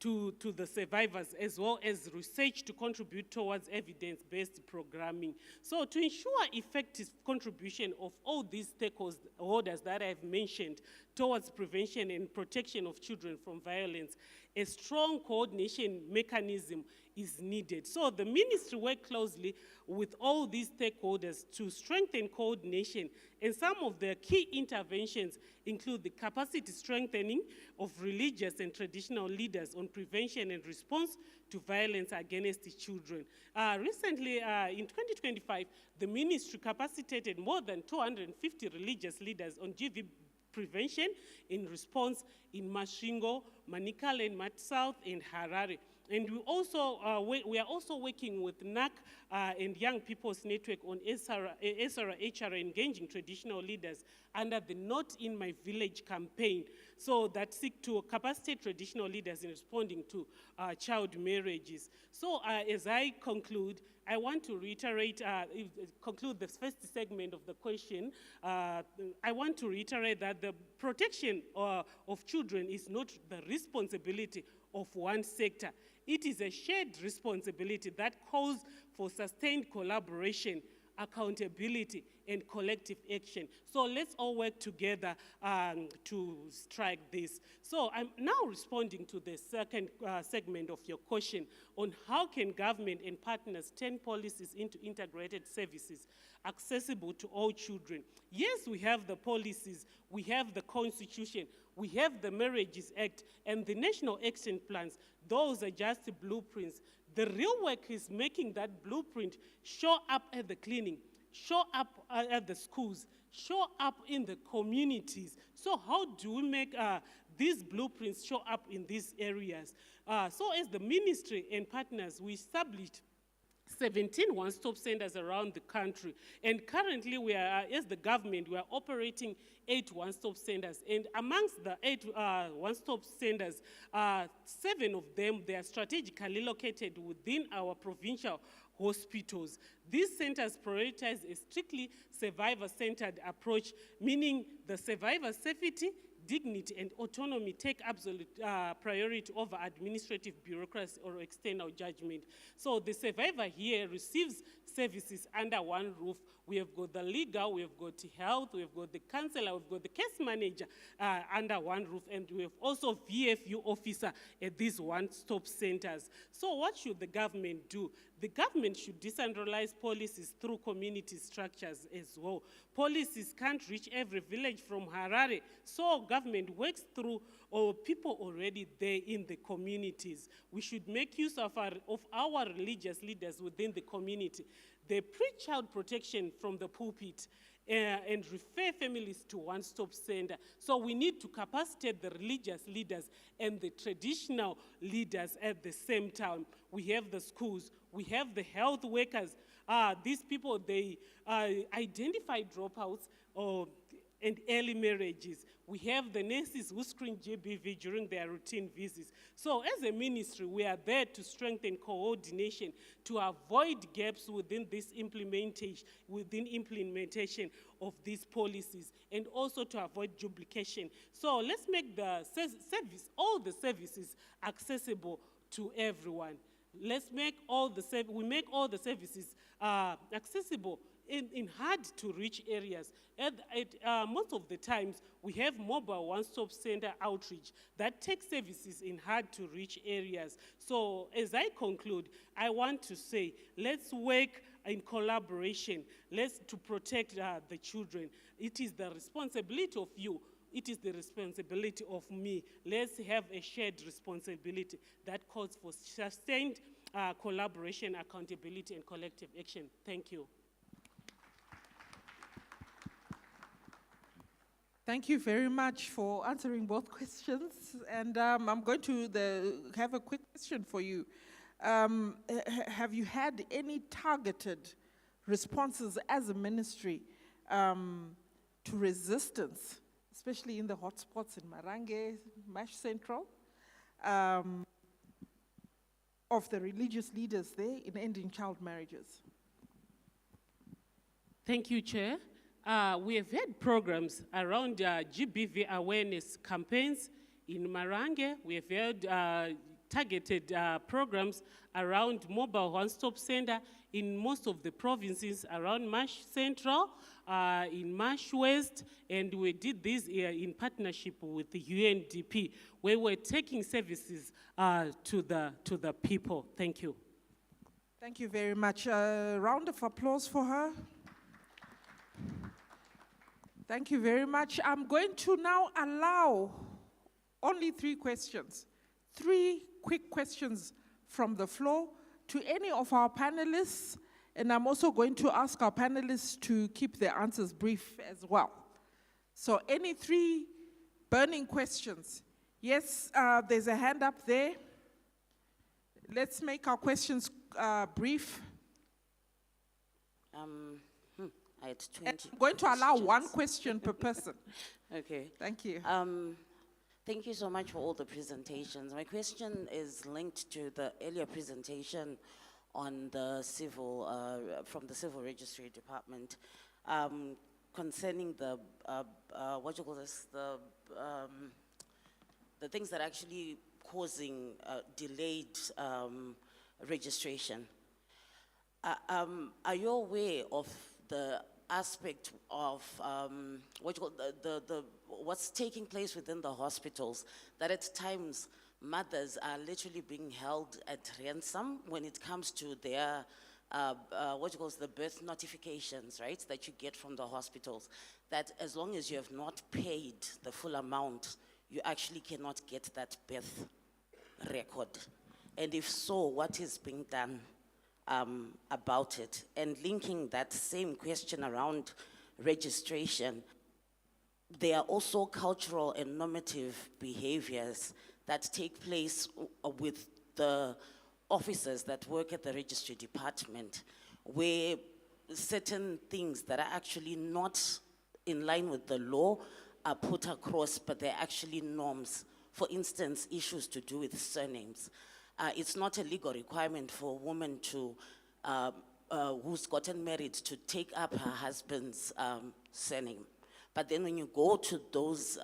the survivors, as well as research to contribute towards evidence-based programming. So to ensure effective contribution of all these stakeholders that I've mentioned towards prevention and protection of children from violence, a strong coordination mechanism is needed. So the ministry works closely with all these stakeholders to strengthen coordination, and some of the key interventions include the capacity strengthening of religious and traditional leaders on prevention and response to violence against the children. Recently, in 2025, the ministry capacitated more than 250 religious leaders on GV prevention in response in Masvingo, Manicaland, Mat South, and Harare. And we are also working with NAC and Young People's Network on SRHR, engaging traditional leaders under the Not in My Village campaign, so that seek to capacitate traditional leaders in responding to child marriages. So as I conclude, I want to reiterate, conclude the first segment of the question. I want to reiterate that the protection of children is not the responsibility of one sector. It is a shared responsibility that calls for sustained collaboration, accountability, and collective action. So let's all work together to strike this. So I'm now responding to the second segment of your question on how can government and partners turn policies into integrated services accessible to all children. Yes, we have the policies, we have the Constitution, we have the Marriages Act, and the National Action Plans. Those are just blueprints. The real work is making that blueprint show up at the clinic, show up at the schools, show up in the communities. So how do we make these blueprints show up in these areas? So as the ministry and partners, we established 17 one-stop centers around the country. And currently, we are, as the government, we are operating 8 one-stop centers. And amongst the 8 one-stop centers, 7 of them, they are strategically located within our provincial hospitals. These centers prioritize a strictly survivor-centered approach, meaning the survivor's safety, dignity, and autonomy take absolute priority over administrative bureaucracy or external judgment. So the survivor here receives services under one roof. We have got the legal, we have got the health, we have got the counselor, we've got the case manager under one roof, and we have also VFU officer at these one-stop centers. So what should the government do? The government should decentralize policies through community structures as well. Policies can't reach every village from Harare, so government works through people already there in the communities. We should make use of our religious leaders within the community. They preach child protection from the pulpit and refer families to one-stop center. So we need to capacitate the religious leaders and the traditional leaders at the same time. We have the schools, we have the health workers. These people, they identify dropouts and early marriages. We have the nurses who screen GBV during their routine visits. So as a ministry, we are there to strengthen coordination, to avoid gaps within this implementation of these policies, and also to avoid duplication. So let's make the service, all the services accessible to everyone. Let's make all the services accessible in hard-to-reach areas. Most of the times, we have mobile one-stop center outreach that takes services in hard-to-reach areas. So as I conclude, I want to say, let's work in collaboration. Let's to protect the children. It is the responsibility of you, it is the responsibility of me. Let's have a shared responsibility that calls for sustained collaboration, accountability, and collective action. Thank you. Thank you very much for answering both questions. And I'm going to have a quick question for you. Have you had any targeted responses as a ministry to resistance, especially in the hotspots in Marange, Mash Central, of the religious leaders there in ending child marriages? Thank you, Chair. We have had programs around GBV awareness campaigns in Marange. We have had targeted programs around mobile one-stop center in most of the provinces around Mash Central, in Mash West, and we did this in partnership with the UNDP, where we're taking services to the people. Thank you. Thank you very much. A round of applause for her. Thank you very much. I'm going to now allow only 3 questions. 3 quick questions from the floor to any of our panelists, and I'm also going to ask our panelists to keep their answers brief as well. So any 3 burning questions? Yes, there's a hand up there. Let's make our questions brief. I had 20. And I'm going to allow questions. 1 question per person. Okay. Thank you. Thank you so much for all the presentations. My question is linked to the earlier presentation on the civil, from the Civil Registry Department, concerning the, what you call this, the things that are actually causing delayed registration. Are you aware of the aspect of what you call what's taking place within the hospitals, that at times mothers are literally being held at ransom when it comes to their what you call the birth notifications, right, that you get from the hospitals, that as long as you have not paid the full amount, you actually cannot get that birth record? And if so, what is being done about it? And linking that same question around registration, there are also cultural and normative behaviors that take place with the officers that work at the registry department, where certain things that are actually not in line with the law are put across, but they're actually norms. For instance, issues to do with surnames. It's not a legal requirement for a woman to, who's gotten married, to take up her husband's surname. But then when you go to those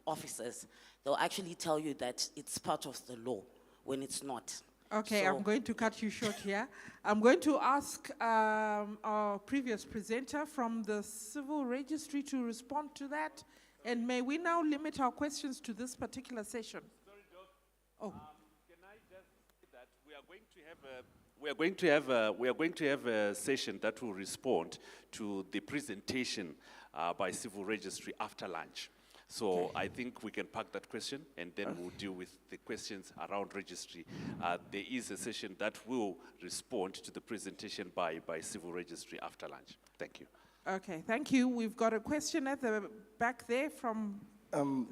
officers, they'll actually tell you that it's part of the law when it's not. Okay, So- I'm going to cut you short here. I'm going to ask our previous presenter from the Civil Registry to respond to that. And may we now limit our questions to this particular session? Sorry, Doc. Oh. Can I just say that we are going to have a session that will respond to the presentation by Civil Registry after lunch. So I think we can park that question and then we'll deal with the questions around registry. There is a session that will respond to the presentation by Civil Registry after lunch. Thank you. Okay, thank you. We've got a question at the back there from...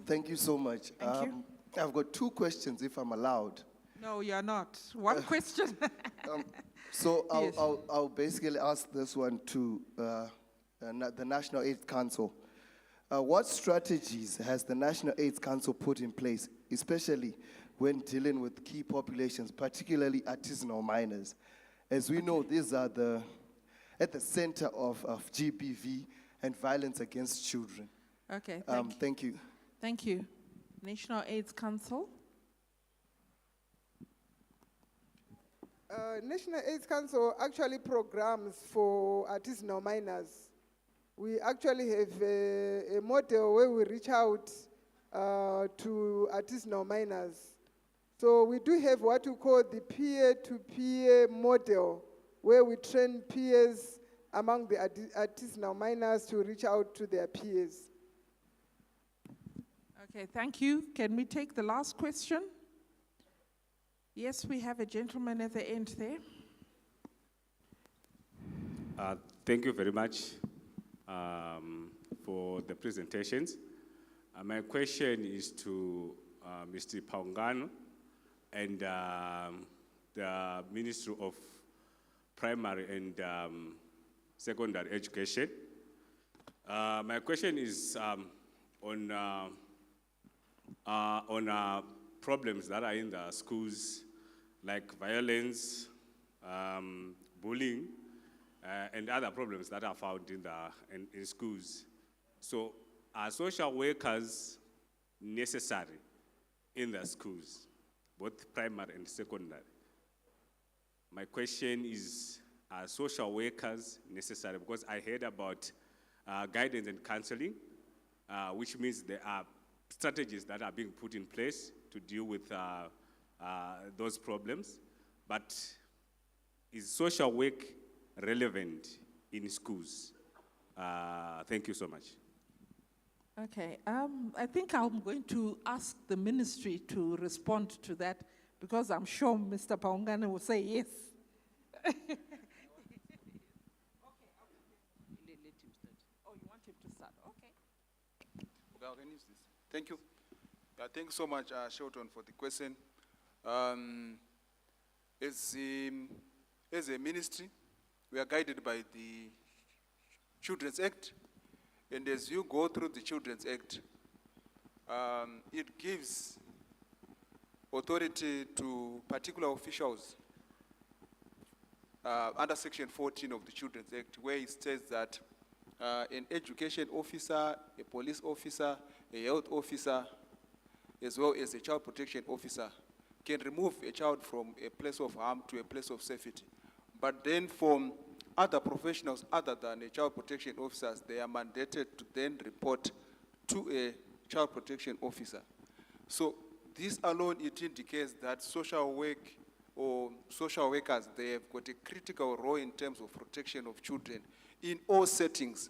Thank you so much. Thank you. I've got 2 questions, if I'm allowed. No, you're not. 1 question. So Yes. I'll basically ask this one to the National AIDS Council. What strategies has the National AIDS Council put in place, especially when dealing with key populations, particularly artisanal minors? As we know, these are at the center of GBV and violence against children. Okay, Thank you. Thank you. National AIDS Council. National AIDS Council actually programs for artisanal minors. We actually have a model where we reach out to artisanal minors. So we do have what we call the peer-to-peer model, where we train peers among the artisanal minors to reach out to their peers. Okay, thank you. Can we take the last question? Yes, we have a gentleman at the end there. Thank you very much for the presentations. My question is to Mr. Paungano and the Ministry of Primary and Secondary Education. My question is on problems that are in the schools, like violence, bullying, and other problems that are found in schools. So, are social workers necessary in the schools, both primary and secondary? My question is, are social workers necessary? Because I heard about guidance and counseling, which means there are strategies that are being put in place to deal with those problems. But is social work relevant in schools? Thank you so much. Okay, I think I'm going to ask the ministry to respond to that because I'm sure Mr. Paungane will say yes. Oh, you want him to start? Okay. Okay, I can use this. Thank you. Thank you so much, Shelton, for the question. As a ministry, we are guided by the Children's Act. And as you go through the Children's Act, it gives authority to particular officials under Section 14 of the Children's Act, where it says that an education officer, a police officer, a health officer, as well as a child protection officer, can remove a child from a place of harm to a place of safety. But then from other professionals other than a child protection officers, they are mandated to then report to a child protection officer. So this alone, it indicates that social work or social workers, they have got a critical role in terms of protection of children in all settings.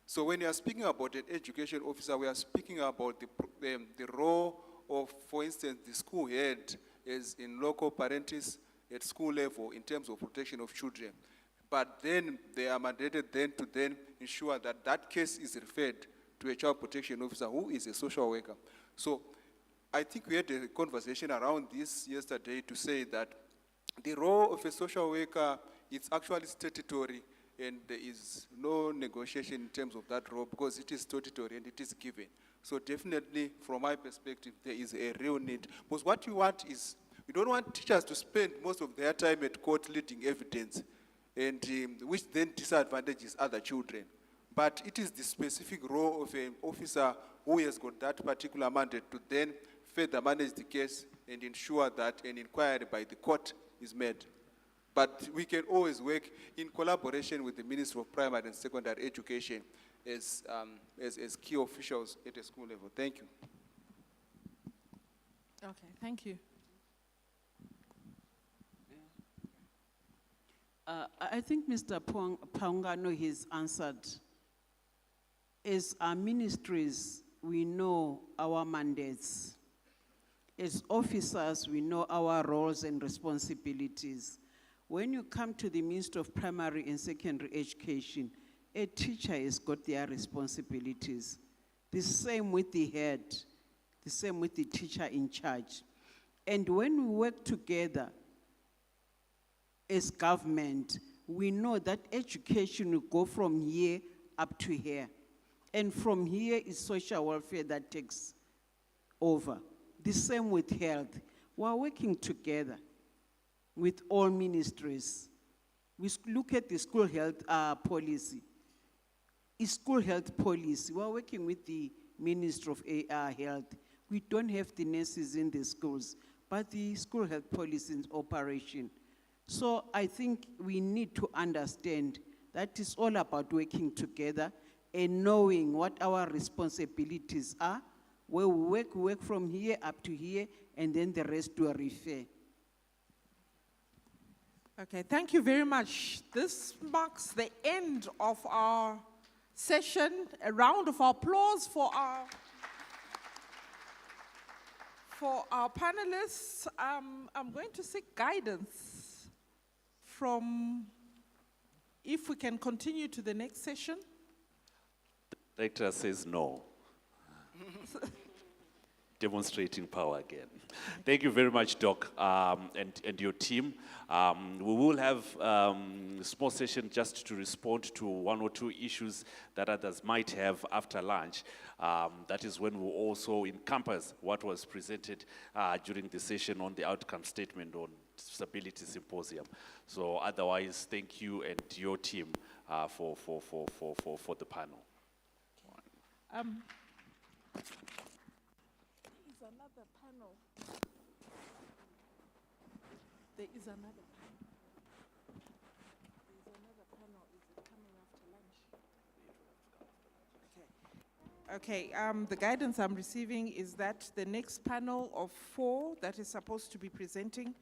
So when you are speaking about an education officer, we are speaking about the role of, for instance, the school head is in local parentis at school level in terms of protection of children. But then they are mandated then to then ensure that that case is referred to a child protection officer who is a social worker. So I think we had a conversation around this yesterday to say that the role of a social worker is actually statutory and there is no negotiation in terms of that role because it is statutory and it is given. So definitely, from my perspective, there is a real need. Because what we want is, we don't want teachers to spend most of their time at court leading evidence, and which then disadvantages other children. But it is the specific role of an officer who has got that particular mandate to then further manage the case and ensure that an inquiry by the court is made. But we can always work in collaboration with the Ministry of Primary and Secondary Education as key officials at a school level. Thank you. Okay, thank you. I think Mr. Paungano has answered. As our ministries, we know our mandates. As officers, we know our roles and responsibilities. When you come to the Ministry of Primary and Secondary Education, a teacher has got their responsibilities. The same with the head, the same with the teacher in charge. And when we work together as government, we know that education will go from here up to here. And from here is social welfare that takes over. The same with health. We're working together with all ministries. We look at the school health policy. It's school health policy. We're working with the Ministry of Health. We don't have the nurses in the schools, but the school health policy is operation. So I think we need to understand that it's all about working together and knowing what our responsibilities are. Where we work from here up to here, and then the rest will refer. Okay, thank you very much. This marks the end of our session. A round of applause for our For our panelists, I'm going to seek guidance from if we can continue to the next session. Director says no. Demonstrating power again. Thank you very much, Doc, and your team. We will have a small session just to respond to one or two issues that others might have after lunch. That is when we'll also encompass what was presented during the session on the outcome statement on Disability Symposium. So otherwise, thank you and your team for the panel. There is another panel. There is another panel. There's another panel. Is it coming after lunch? Okay, the guidance I'm receiving is that the next panel of 4 that is supposed to be presenting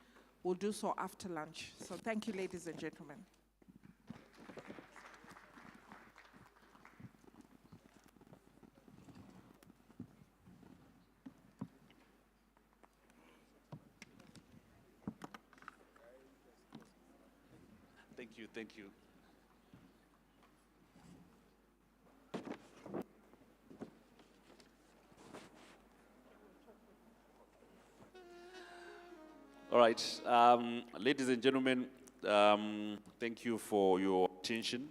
will do so after lunch. So thank you, ladies and gentlemen. Thank you. All right, ladies and gentlemen, thank you for your attention.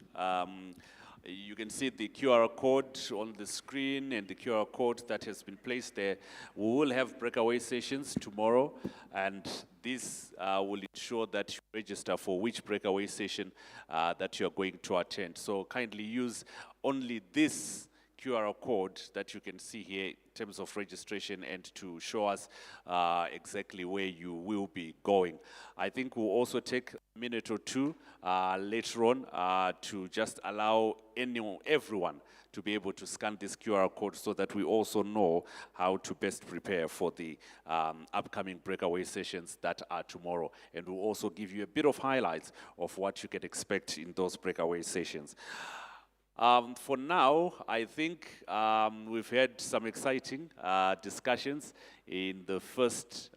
You can see the QR code on the screen and the QR code that has been placed there. We will have breakaway sessions tomorrow, and this will ensure that you register for which breakaway session that you are going to attend. So kindly use only this QR code that you can see here in terms of registration and to show us exactly where you will be going. I think we'll also take a minute or two later on to just allow everyone to be able to scan this QR code so that we also know how to best prepare for the upcoming breakaway sessions that are tomorrow. And we'll also give you a bit of highlights of what you can expect in those breakaway sessions. For now, I think we've had some exciting discussions in the first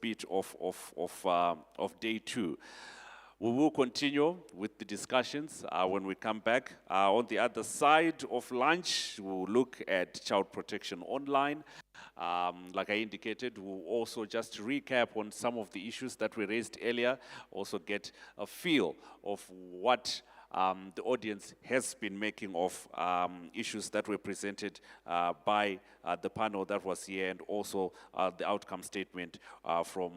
bit of day 2. We will continue with the discussions when we come back. On the other side of lunch, we'll look at child protection online. Like I indicated, we'll also just recap on some of the issues that we raised earlier, also get a feel of what the audience has been making of issues that were presented by the panel that was here, and also the outcome statement from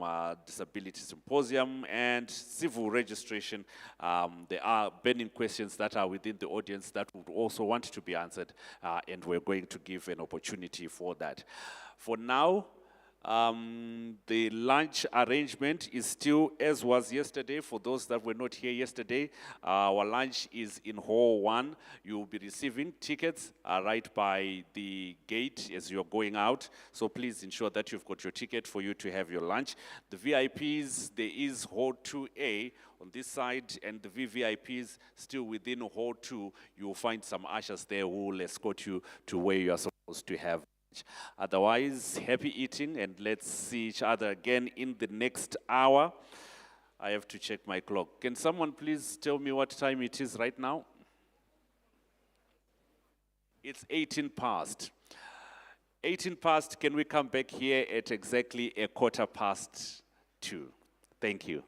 Disability Symposium and civil registration. There are burning questions that are within the audience that would also want to be answered, and we're going to give an opportunity for that. For now, the lunch arrangement is still as was yesterday. For those that were not here yesterday, our lunch is in Hall 1. You will be receiving tickets right by the gate as you're going out. So please ensure that you've got your ticket for you to have your lunch. The VIPs, there is Hall 2A on this side, and the VVIPs still within Hall 2. You'll find some ushers there who will escort you to where you are supposed to have. Otherwise, happy eating, and let's see each other again in the next hour. I have to check my clock. Can someone please tell me what time it is right now? It's 18 past. 18 past, can we come back here at exactly 2:15? Thank you.